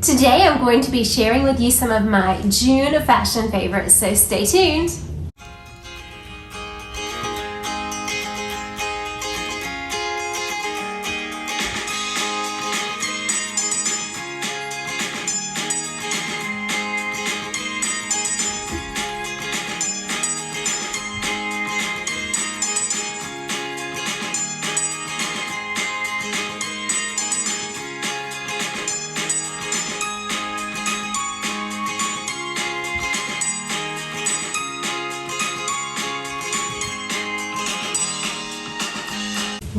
Today I'm going to be sharing with you some of my June fashion favorites, so stay tuned.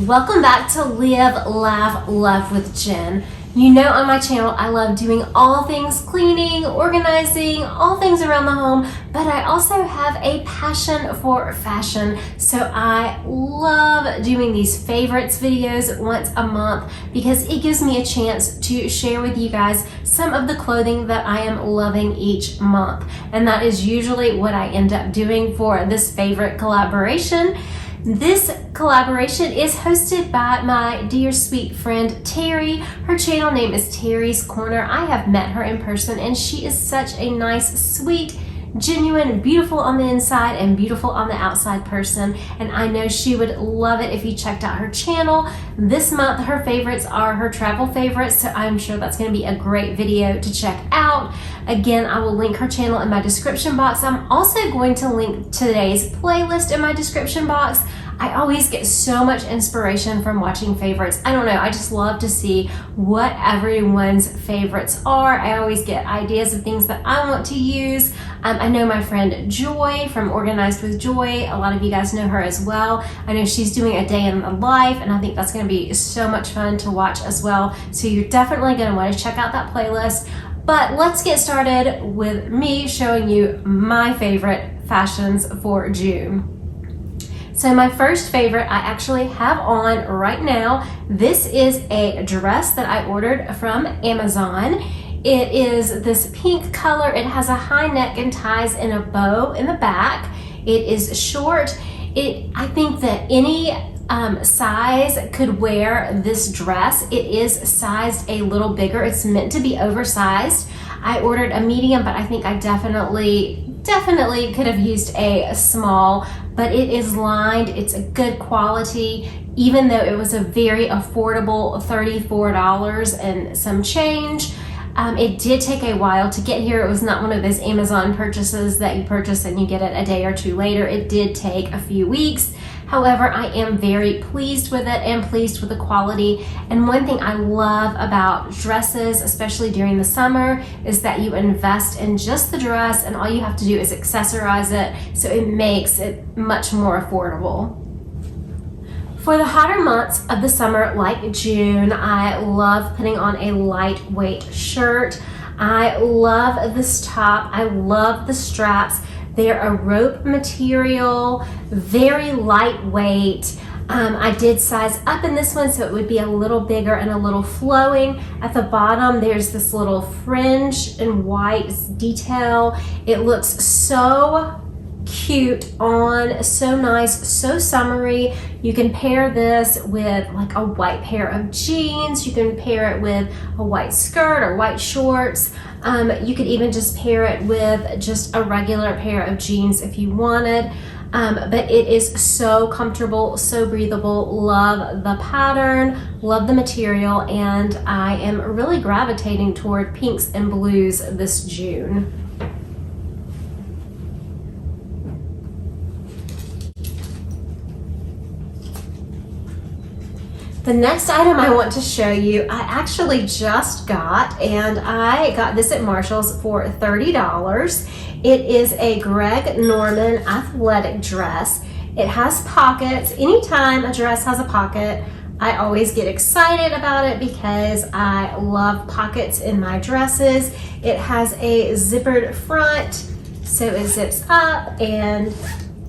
Welcome back to Live, Laugh, Love with Jen. You know on my channel I love doing all things cleaning, organizing, all things around the home, but I also have a passion for fashion. So I love doing these favorites videos once a month because it gives me a chance to share with you guys some of the clothing that I am loving each month. And that is usually what I end up doing for this favorite collaboration. This collaboration is hosted by my dear sweet friend Tere. Her channel name is Tere's Corner. I have met her in person and she is such a nice, sweet, genuine, beautiful on the inside and beautiful on the outside person, and I know she would love it if you checked out her channel. This month her favorites are her travel favorites, so I'm sure that's going to be a great video to check out. Again, I will link her channel in my description box. I'm also going to link today's playlist in my description box. I always get so much inspiration from watching favorites. I don't know, I just love to see what everyone's favorites are. I always get ideas of things that I want to use. I know my friend Joy from Organized with Joy, a lot of you guys know her as well. I know she's doing a day in the life and I think that's going to be so much fun to watch as well. So you're definitely going to want to check out that playlist. But let's get started with me showing you my favorite fashions for June. So my first favorite I actually have on right now. This is a dress that I ordered from Amazon. It is this pink color. It has a high neck and ties in a bow in the back. It is short. I think that any size could wear this dress. It is sized a little bigger. It's meant to be oversized. I ordered a medium, but I think I definitely could have used a small, but it is lined. It's a good quality, even though it was a very affordable $34 and some change. It did take a while to get here. It was not one of those Amazon purchases that you purchase and you get it a day or two later. It did take a few weeks. However, I am very pleased with it and pleased with the quality. And one thing I love about dresses, especially during the summer, is that you invest in just the dress and all you have to do is accessorize it, so it makes it much more affordable. For the hotter months of the summer, like June, I love putting on a lightweight shirt. I love this top. I love the straps. They're a rope material, very lightweight. I did size up in this one so it would be a little bigger and a little flowing. At the bottom, there's this little fringe and white detail. It looks so cute on, so nice, so summery. You can pair this with like a white pair of jeans. You can pair it with a white skirt or white shorts. You could even just pair it with just a regular pair of jeans if you wanted. But it is so comfortable, so breathable. Love the pattern, love the material, and I am really gravitating toward pinks and blues this June. The next item I want to show you, I actually just got, and I got this at Marshall's for $30. It is a Greg Norman athletic dress. It has pockets. Anytime a dress has a pocket, I always get excited about it because I love pockets in my dresses. It has a zippered front, so it zips up and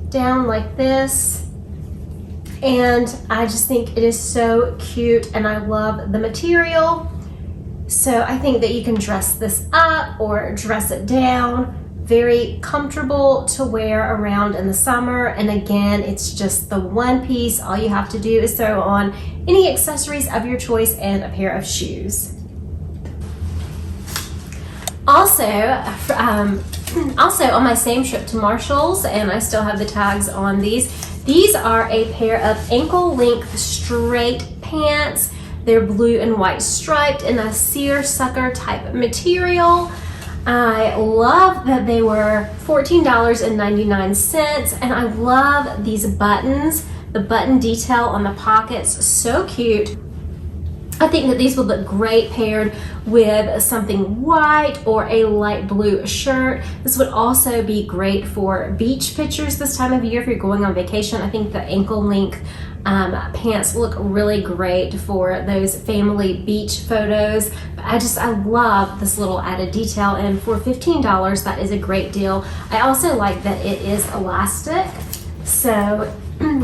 down like this. And I just think it is so cute and I love the material. So I think that you can dress this up or dress it down. Very comfortable to wear around in the summer. And again, it's just the one piece. All you have to do is throw on any accessories of your choice and a pair of shoes. Also, also on my same trip to Marshall's, and I still have the tags on these. These are a pair of ankle length straight pants. They're blue and white striped in a seersucker type material. I love that they were $14.99, and I love these buttons. The button detail on the pockets, so cute. I think that these would look great paired with something white or a light blue shirt. This would also be great for beach pictures this time of year if you're going on vacation. I think the ankle length pants look really great for those family beach photos. But I love this little added detail, and for $15, that is a great deal. I also like that it is elastic, so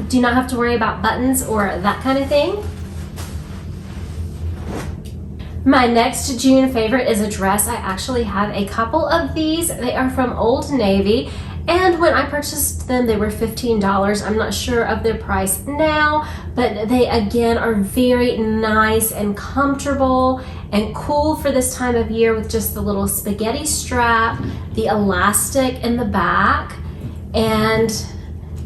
do not have to worry about buttons or that kind of thing. My next June favorite is a dress. I actually have a couple of these. They are from Old Navy, and when I purchased them, they were $15. I'm not sure of their price now, but they again are very nice and comfortable and cool for this time of year, with just the little spaghetti strap, the elastic in the back, and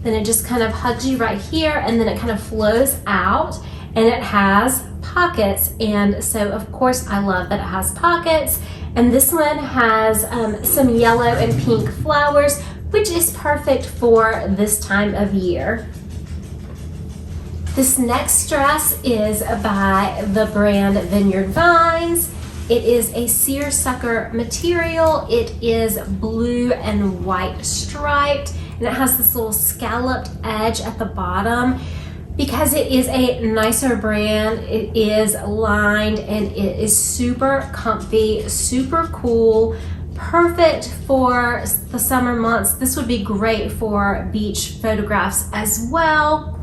then it just kind of hugs you right here, and then it kind of flows out, and it has pockets. And so of course I love that it has pockets, and this one has some yellow and pink flowers, which is perfect for this time of year. This next dress is by the brand Vineyard Vines. It is a seersucker material. It is blue and white striped, and it has this little scalloped edge at the bottom. Because it is a nicer brand, it is lined, and it is super comfy, super cool, perfect for the summer months. This would be great for beach photographs as well.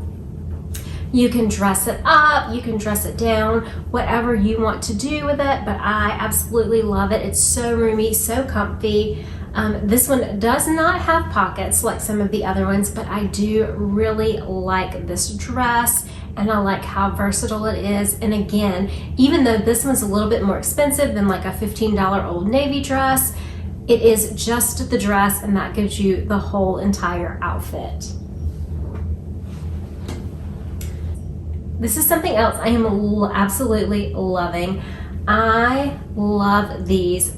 You can dress it up, you can dress it down, whatever you want to do with it, but I absolutely love it. It's so roomy, so comfy. This one does not have pockets like some of the other ones, but I do really like this dress, and I like how versatile it is. And again, even though this one's a little bit more expensive than like a $15 Old Navy dress, it is just the dress, and that gives you the whole entire outfit. This is something else I am absolutely loving. I love these.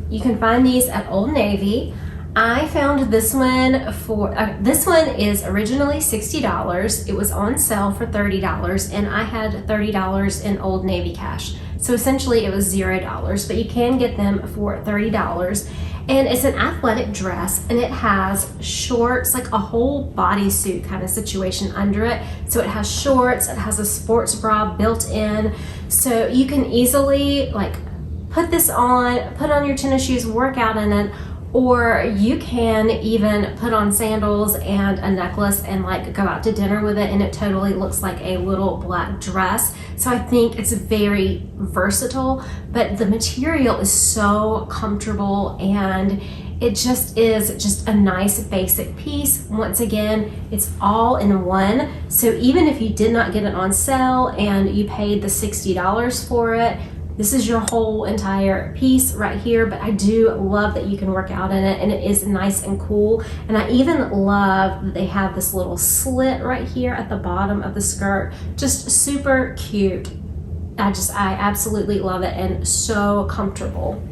You can find these at Old Navy. I found this one for, this one is originally $60. It was on sale for $30, and I had $30 in Old Navy cash. So essentially it was $0, but you can get them for $30. And it's an athletic dress, and it has shorts, like a whole bodysuit kind of situation under it. So it has shorts, it has a sports bra built in. So you can easily like put this on, put on your tennis shoes, work out in it, or you can even put on sandals and a necklace and like go out to dinner with it, and it totally looks like a little black dress. So I think it's very versatile, but the material is so comfortable, and it just is just a nice basic piece. Once again, it's all in one. So even if you did not get it on sale and you paid the $60 for it, this is your whole entire piece right here. But I do love that you can work out in it, and it is nice and cool. And I even love that they have this little slit right here at the bottom of the skirt. Just super cute. I absolutely love it, and so comfortable.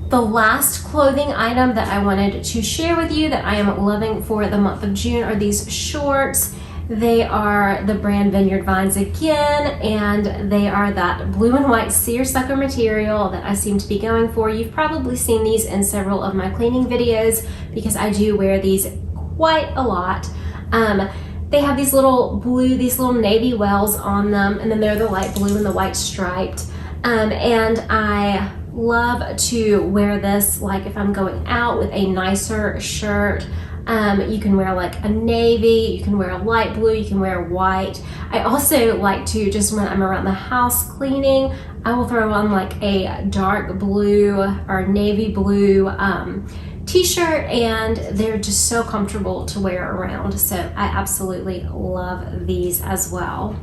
The last clothing item that I wanted to share with you that I am loving for the month of June are these shorts. They are the brand Vineyard Vines again, and they are that blue and white seersucker material that I seem to be going for. You've probably seen these in several of my cleaning videos because I do wear these quite a lot. They have these little navy wells on them, and then they're the light blue and the white striped. And I love to wear this like if I'm going out with a nicer shirt. You can wear like a navy, you can wear a light blue, you can wear white. I also like to, just when I'm around the house cleaning, I will throw on like a dark blue or navy blue t-shirt, and they're just so comfortable to wear around. So I absolutely love these as well.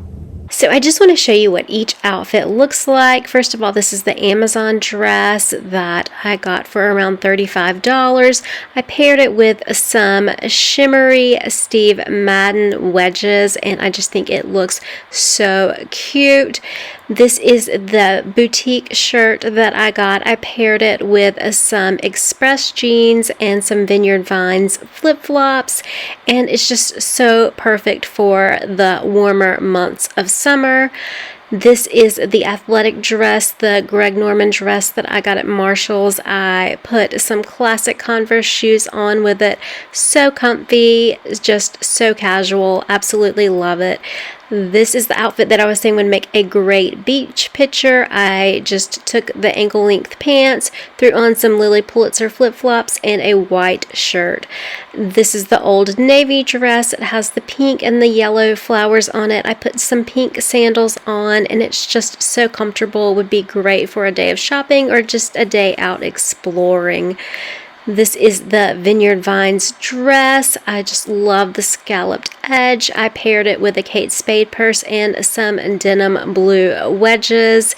So I just want to show you what each outfit looks like. First of all, this is the Amazon dress that I got for around $35. I paired it with some shimmery Steve Madden wedges, and I just think it looks so cute. This is the boutique shirt that I got. I paired it with some Express jeans and some Vineyard Vines flip-flops, and it's just so perfect for the warmer months of summer. This is the athletic dress, the Greg Norman dress that I got at Marshall's. I put some classic Converse shoes on with it. So comfy, just so casual. Absolutely love it. This is the outfit that I was saying would make a great beach picture. I just took the ankle length pants, threw on some Lily Pulitzer flip-flops, and a white shirt. This is the Old Navy dress. It has the pink and the yellow flowers on it. I put some pink sandals on, and it's just so comfortable. It would be great for a day of shopping or just a day out exploring. This is the Vineyard Vines dress. I just love the scalloped edge. I paired it with a Kate Spade purse and some denim blue wedges.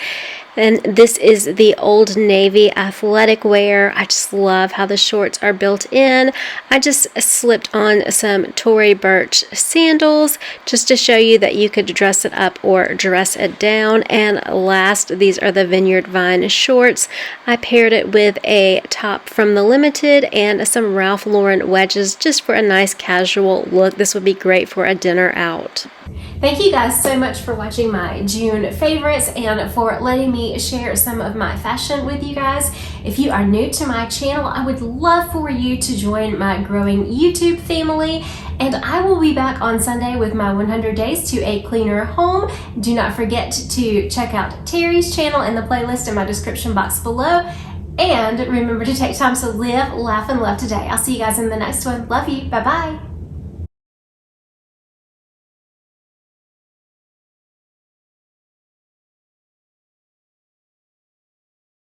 And this is the Old Navy athletic wear. I just love how the shorts are built in. I just slipped on some Tory Burch sandals just to show you that you could dress it up or dress it down. And last, these are the Vineyard Vine shorts. I paired it with a top from the Limited and some Ralph Lauren wedges just for a nice casual look. This would be great for a dinner out. Thank you guys so much for watching my June favorites and for letting me share some of my fashion with you guys. If you are new to my channel, I would love for you to join my growing YouTube family, and I will be back on Sunday with my 100 Days to a Cleaner Home. Do not forget to check out Tere's channel in the playlist in my description box below, and remember to take time to live, laugh, and love today. I'll see you guys in the next one. Love you. Bye-bye.